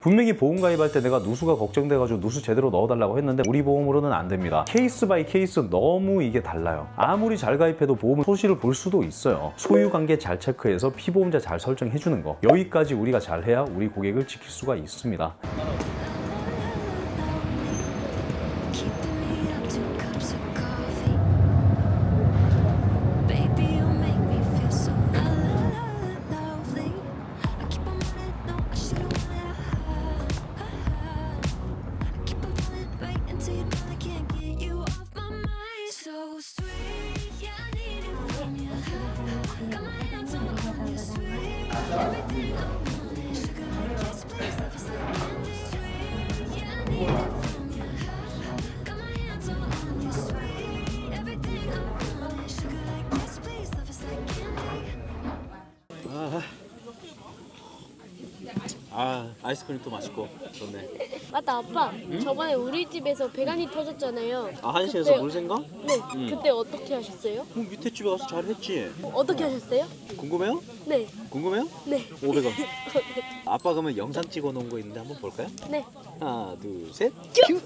분명히 보험 가입할 때 내가 누수가 걱정돼가지고 누수 제대로 넣어달라고 했는데 우리 보험으로는 안 됩니다. 케이스 바이 케이스 너무 이게 달라요. 아무리 잘 가입해도 보험 소식을 볼 수도 있어요. 소유관계 잘 체크해서 피보험자 잘 설정해주는 거, 여기까지 우리가 잘해야 우리 고객을 지킬 수가 있습니다. 아이스크림도 맛있고 좋네. 맞다 아빠. 저번에 우리 집에서 배관이 터졌잖아요. 한시에서 그때- 물 생각? 네. 그때 어떻게 하셨어요? 밑에 집에 가서 잘했지. 어떻게 하셨어요? 궁금해요? 네. 궁금해요? 네. 500원. 아빠 그러면 영상 찍어 놓은 거 있는데 한번 볼까요? 네. 하나, 둘, 셋. 큐!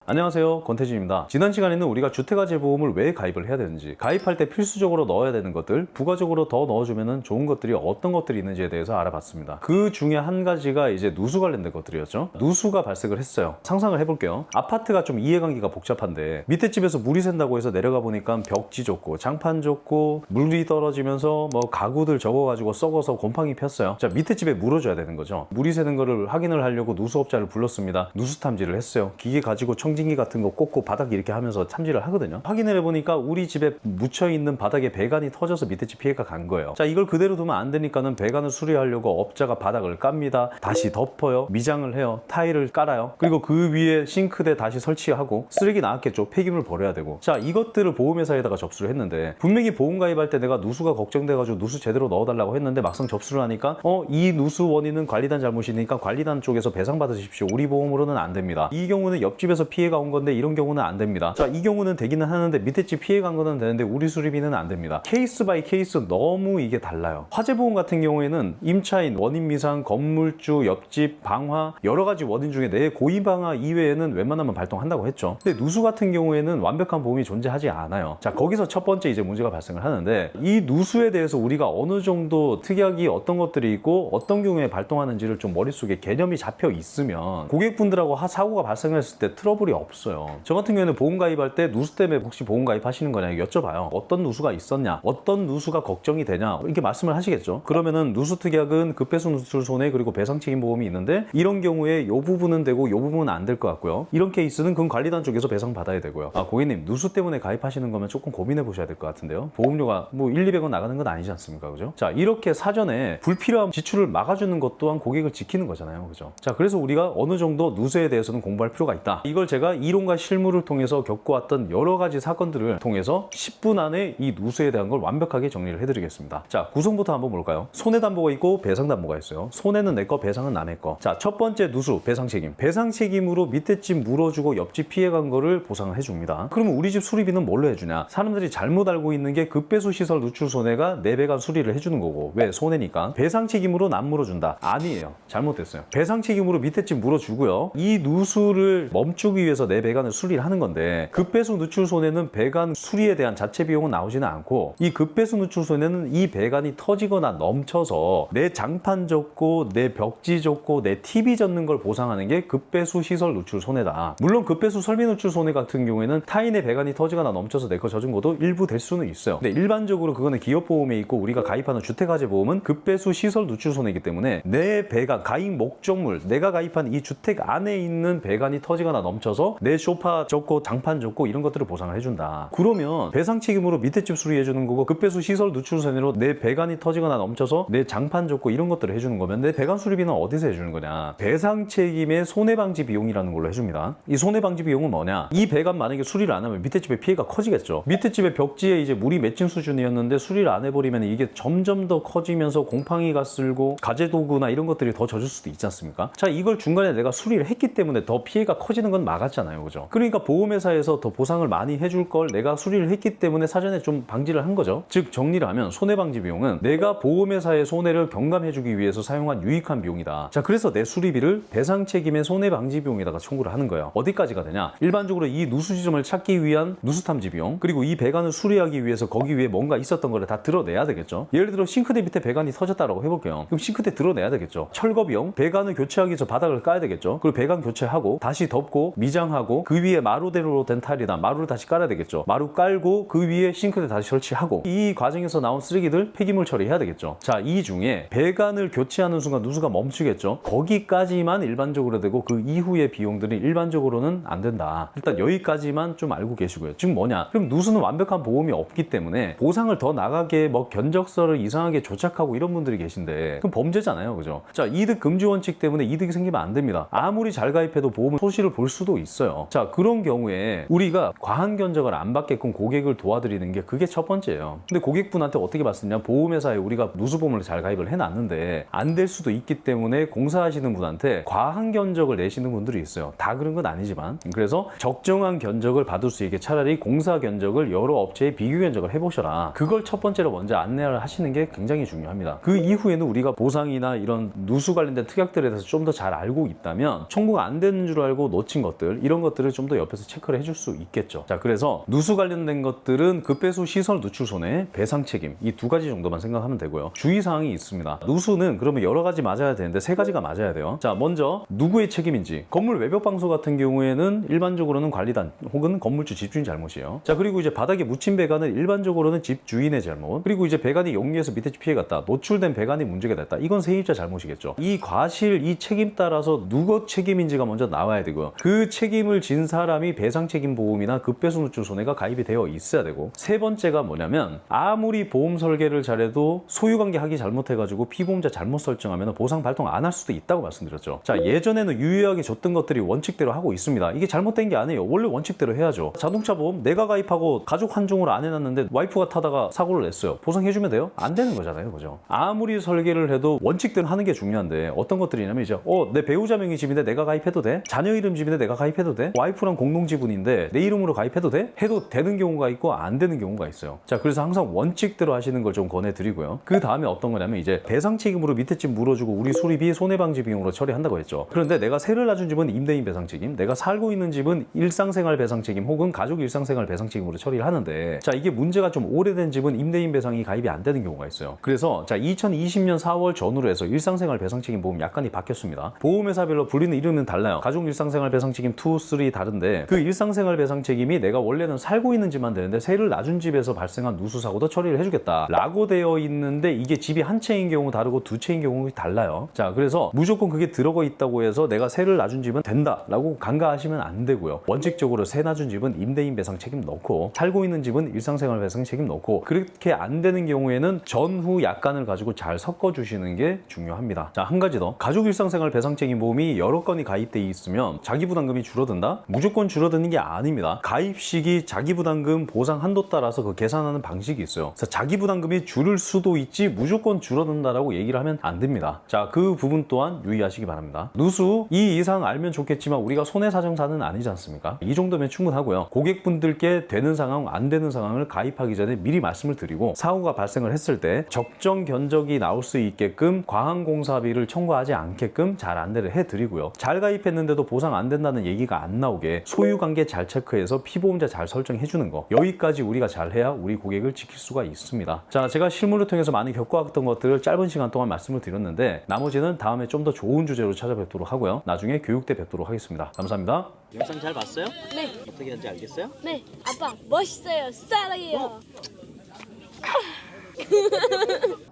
안녕하세요, 권태진입니다. 지난 시간에는 우리가 주택화재 보험을 왜 가입을 해야 되는지, 가입할 때 필수적으로 넣어야 되는 것들, 부가적으로 더 넣어주면 좋은 것들이 어떤 것들이 있는지에 대해서 알아봤습니다. 그 중에 한 가지가 이제 누수 관련된 것들이었죠. 누수가 발생을 했어요. 상상을 해볼게요. 아파트가 좀 이해관계가 복잡한데 밑에 집에서 물이 샌다고 해서 내려가 보니까 벽지 좁고 장판 좁고 물이 떨어지면서 뭐 가구들 적어가지고 썩어서 곰팡이 폈어요. 자, 밑에 집에 물어줘야 되는 거죠. 물이 새는 거를 확인을 하려고 누수업자를 불렀습니다. 누수 탐지를 했어요. 기계 가지고 청진기 같은 거 꽂고 바닥 이렇게 하면서 탐지를 하거든요. 확인을 해보니까 우리 집에 묻혀있는 바닥에 배관이 터져서 밑에 집 피해가 간 거예요. 자, 이걸 그대로 두면 안 되니까는 배관을 수리하려고 업자가 바닥을 깝니다. 다시 덮어요. 미장을 해요. 타일을 깔아요. 그리고 그 위에 싱크대 다시 설치하고, 쓰레기 나왔겠죠. 폐기물 버려야 되고. 자, 이것들을 보험회사에다가 접수를 했는데, 분명히 보험 가입할 때 내가 누수가 걱정돼가지고 누수 제대로 넣어달라고 했는데 막상 접수를 하니까 이 누수 원인은 관리단 잘못이니까 관리단 쪽에서 배상받으십시오. 우리 보험으로는 안 됩니다. 이 경우는 옆집에서 피해가 온 건데 이런 경우는 안 됩니다. 자, 이 경우는 되기는 하는데 밑에 집 피해 간 거는 되는데 우리 수리비는 안 됩니다. 케이스 바이 케이스 너무 이게 달라요. 화재보험 같은 경우에는 임차인, 원인 미상, 건물주, 옆집, 방화, 여러 가지 원인 중에 내 고의 방화 이외에는 웬만하면 발동한다고 했죠. 근데 누수 같은 경우에는 완벽한 보험이 존재하지 않아요. 자, 거기서 첫 번째 이제 문제가 발생을 하는데, 이 누수에 대해서 우리가 어느 정도 특약이 어떤 것들이 있고 어떤 경우에 발동하는지를 좀 머릿속에 개념이 잡혀 있으면 고객분들하고 사고가 발생했을 때 트러블이 없어요. 저 같은 경우에는 보험 가입할 때 누수 때문에 혹시 보험 가입하시는 거냐 여쭤봐요. 어떤 누수가 있었냐, 어떤 누수가 걱정이 되냐, 이렇게 말씀을 하시겠죠. 그러면은 누수 특약은 급배수 누출 손해 그리고 배상 책임 보험이 있는데, 이런 경우에 이 부분은 되고 이 부분은 안 될 것 같고요. 이런 케이스는 그건 관리단 쪽에서 배상 받아야 되고요. 고객님, 누수 때문에 가입하시는 거면 조금 고민해 보셔야 될 것 같은데요. 보험료가 뭐 1,200원 나가는 건 아니지 않습니까? 그죠? 자, 이렇게 사전에 불필요한 지출을 막아주는 것 또한 고객을 지키는 거잖아요. 그죠? 자, 그래서 우리가 어느 정도 누수에 대해서는 공부할 필요가 있다. 이걸 제가 이론과 실무를 통해서 겪어왔던 여러 가지 사건들을 통해서 10분 안에 이 누수에 대한 걸 완벽하게 정리를 해드리겠습니다. 자, 구성부터 한번 볼까요? 손해담보가 있고 배상담보가 있어요. 손해는 내 거, 배상은 남의 거. 자, 첫 번째 누수, 배상 책임. 배상 책임으로 밑에 집 물어주고 옆집 피해간 거를 보상을 해줍니다. 그러면 우리 집 수리비는 뭘로 해주냐? 사람들이 잘못 알고 있는 게 급배수 시설 누출 손해가 내 배관 수리를 해주는 거고, 왜? 손해니까. 배상 책임으로 남 물어준다. 아니에요. 잘못됐어요. 배상 책임으로 밑에 집 물어주고요. 이 누수를 멈추기 위해서 내 배관을 수리를 하는 건데, 급배수 누출 손해는 배관 수리에 대한 자체 비용은 나오지는 않고, 이 급배수 누출 손해는 이 배관이 터지거나 넘쳐서 내 장판 젖고 내 벽지 젖고 내 TV 젖는 걸 보상하는 게 급배수 시설 누출 손해다. 물론 급배수 설비 누출 손해 같은 경우에는 타인의 배관이 터지거나 넘쳐서 내 거 젖은 것도 일부 될 수는 있어요. 근데 일반적으로 그거는 기업보험에 있고, 우리가 가입하는 주택화재 보험은 급배수 시설 누출 손해이기 때문에 내 배관, 가입 목적물, 내가 가입한 이 주택 안에 있는 배관이 터지거나 넘쳐서 내 소파 젖고 장판 젖고 이런 것들을 보상을 해준다. 그러면 배상 책임으로 밑에 집 수리해주는 거고, 급배수 시설 누출 손해로 내 배관이 터지거나 넘쳐서 내 장판 젖고 이런 것들을 해주는 거면 내 배관 수리비는 어디서 해주는 거냐? 배상 책임의 손해방지 비용이라는 걸로 해줍니다. 이 손해방지 비용은 뭐냐? 이 배관 만약에 수리를 안 하면 밑에 집의 피해가 커지겠죠. 밑에 집의 벽지에 이제 물이 맺힌 수준이었는데 수리를 안 해버리면 이게 점점 더 커지면서 곰팡이가 쓸고 가재도구나 이런 것들이 더 젖을 수도 있지 않습니까? 자, 이걸 중간에 내가 수리를 했기 때문에 더 피해가 커지는 건 막았지 않았잖아요, 그죠? 그러니까 보험회사에서 더 보상을 많이 해줄 걸 내가 수리를 했기 때문에 사전에 좀 방지를 한 거죠. 즉 정리를 하면 손해방지 비용은 내가 보험회사의 손해를 경감해주기 위해서 사용한 유익한 비용이다. 자, 그래서 내 수리비를 배상 책임의 손해방지 비용에다가 청구를 하는 거예요. 어디까지가 되냐? 일반적으로 이 누수 지점을 찾기 위한 누수 탐지 비용, 그리고 이 배관을 수리하기 위해서 거기 위에 뭔가 있었던 거를 다 드러내야 되겠죠. 예를 들어 싱크대 밑에 배관이 터졌다라고 해볼게요. 그럼 싱크대 드러내야 되겠죠. 철거 비용, 배관을 교체하기 위해서 바닥을 까야 되겠죠. 그리고 배관 교체하고 다시 덮고 미장하고 그 위에 마루대로 된 타일이나 마루를 다시 깔아야 되겠죠. 마루 깔고 그 위에 싱크대 다시 설치하고 이 과정에서 나온 쓰레기들 폐기물 처리해야 되겠죠. 자, 이 중에 배관을 교체하는 순간 누수가 멈추겠죠. 거기까지만 일반적으로 되고 그 이후의 비용들이 일반적으로는 안 된다. 일단 여기까지만 좀 알고 계시고요. 즉 뭐냐? 그럼 누수는 완벽한 보험이 없기 때문에 보상을 더 나가게 뭐 견적서를 이상하게 조작하고 이런 분들이 계신데 그럼 범죄잖아요, 그죠? 자, 이득 금지 원칙 때문에 이득이 생기면 안 됩니다. 아무리 잘 가입해도 보험은 소실을 볼 수도 있어요. 자, 그런 경우에 우리가 과한 견적을 안 받게끔 고객을 도와드리는 게 그게 첫 번째예요. 근데 고객분한테 어떻게 받습니까? 보험회사에 우리가 누수보험을 잘 가입을 해놨는데 안 될 수도 있기 때문에 공사하시는 분한테 과한 견적을 내시는 분들이 있어요. 다 그런 건 아니지만. 그래서 적정한 견적을 받을 수 있게 차라리 공사 견적을 여러 업체에 비교 견적을 해보셔라. 그걸 첫 번째로 먼저 안내를 하시는 게 굉장히 중요합니다. 그 이후에는 우리가 보상이나 이런 누수 관련된 특약들에 대해서 좀 더 잘 알고 있다면 청구가 안 되는 줄 알고 놓친 것들, 이런 것들을 좀 더 옆에서 체크를 해줄 수 있겠죠. 자, 그래서 누수 관련된 것들은 급배수 시설 누출 손해, 배상 책임, 이 두 가지 정도만 생각하면 되고요. 주의사항이 있습니다. 누수는 그러면 여러 가지 맞아야 되는데 세 가지가 맞아야 돼요. 자, 먼저 누구의 책임인지. 건물 외벽 방수 같은 경우에는 일반적으로는 관리단 혹은 건물주 집주인 잘못이에요. 자, 그리고 이제 바닥에 묻힌 배관은 일반적으로는 집주인의 잘못, 그리고 이제 배관이 용리해서 밑에 피해갔다, 노출된 배관이 문제가 됐다, 이건 세입자 잘못이겠죠. 이 과실, 이 책임 따라서 누구 책임인지가 먼저 나와야 되고요. 그 책임을 진 사람이 배상 책임 보험이나 급배수 누출 손해가 가입이 되어 있어야 되고, 세 번째가 뭐냐면 아무리 보험 설계를 잘해도 소유관계 하기 잘못해가지고 피보험자 잘못 설정하면 보상 발동 안 할 수도 있다고 말씀드렸죠. 자, 예전에는 유효하게 줬던 것들이 원칙대로 하고 있습니다. 이게 잘못된 게 아니에요. 원래 원칙대로 해야죠. 자동차 보험 내가 가입하고 가족 한정으로 안 해놨는데 와이프가 타다가 사고를 냈어요. 보상해주면 돼요? 안 되는 거잖아요, 그죠? 아무리 설계를 해도 원칙대로 하는 게 중요한데 어떤 것들이냐면 이제 내 배우자 명의 집인데 내가 가입해도 돼? 자녀 이름 집인데 내가 가입해도 돼? 와이프랑 공동 지분인데 내 이름으로 가입해도 돼? 해도 되는 경우가 있고 안 되는 경우가 있어요. 자, 그래서 항상 원칙대로 하시는 걸 좀 권해드리고요. 그 다음에 어떤 거냐면 이제 배상 책임으로 밑에 집 물어주고 우리 수리비 손해방지 비용으로 처리한다고 했죠. 그런데 내가 세를 놔준 집은 임대인 배상 책임, 내가 살고 있는 집은 일상생활 배상 책임 혹은 가족 일상생활 배상 책임으로 처리를 하는데, 자, 이게 문제가 좀 오래된 집은 임대인 배상이 가입이 안 되는 경우가 있어요. 그래서 자, 2020년 4월 전후로 해서 일상생활 배상 책임 보험 약관이 바뀌었습니다. 보험회사별로 불리는 이름은 달라요. 가족 일상생활 배상 책임 2, 3 다른데 그 일상생활 배상 책임이 내가 원래는 살고 있는 집만 되는데 세를 놔준 집에서 발생한 누수 사고도 처리를 해주겠다 라고 되어 있는데, 이게 집이 한 채인 경우 다르고 두 채인 경우 달라요. 자, 그래서 무조건 그게 들어가 있다고 해서 내가 세를 놔준 집은 된다 라고 간과하시면 안 되고요. 원칙적으로 세 놔준 집은 임대인 배상 책임 넣고 살고 있는 집은 일상생활 배상 책임 넣고, 그렇게 안 되는 경우에는 전후 약관을 가지고 잘 섞어 주시는 게 중요합니다. 자, 한 가지 더. 가족 일상생활 배상 책임 보험이 여러 건이 가입돼 있으면 자기부담금이 줄어든다? 무조건 줄어드는 게 아닙니다. 가입 시기 자기부담금 보상 한도 따라서 그 계산하는 방식이 있어요. 그래서 자기부담금이 줄을 수도 있지 무조건 줄어든다라고 얘기를 하면 안 됩니다. 자, 그 부분 또한 유의하시기 바랍니다. 누수 이 이상 알면 좋겠지만 우리가 손해사정사는 아니지 않습니까? 이 정도면 충분하고요. 고객분들께 되는 상황, 안 되는 상황을 가입하기 전에 미리 말씀을 드리고, 사고가 발생을 했을 때 적정 견적이 나올 수 있게끔 과한 공사비를 청구하지 않게끔 잘 안내를 해드리고요. 잘 가입했는데도 보상 안 된다는 얘기가 안 나오게 소유관계 잘 체크해서 피보험자 잘 설정해주는 거, 여기까지 우리가 잘 해야 우리 고객을 지킬 수가 있습니다. 자, 제가 실무를 통해서 많이 겪어왔던 것들을 짧은 시간 동안 말씀을 드렸는데 나머지는 다음에 좀 더 좋은 주제로 찾아뵙도록 하고요. 나중에 교육 때 뵙도록 하겠습니다. 감사합니다. 영상 잘 봤어요? 네. 어떻게 하는지 알겠어요? 네. 아빠 멋있어요. 사랑해요.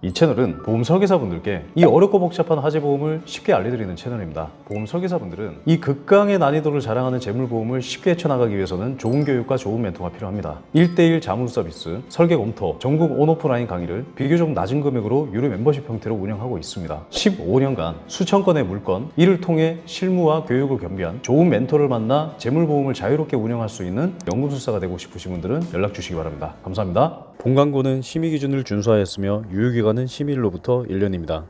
이 채널은 보험 설계사분들께 이 어렵고 복잡한 화재보험을 쉽게 알려드리는 채널입니다. 보험 설계사분들은 이 극강의 난이도를 자랑하는 재물보험을 쉽게 헤쳐나가기 위해서는 좋은 교육과 좋은 멘토가 필요합니다. 1:1 자문 서비스, 설계 검토, 전국 온오프라인 강의를 비교적 낮은 금액으로 유료 멤버십 형태로 운영하고 있습니다. 15년간 수천 건의 물건, 이를 통해 실무와 교육을 겸비한 좋은 멘토를 만나 재물보험을 자유롭게 운영할 수 있는 연금술사가 되고 싶으신 분들은 연락 주시기 바랍니다. 감사합니다. 본광고는 심의 기준을 준수하였으며 유효기간은 심의일로부터 1년입니다.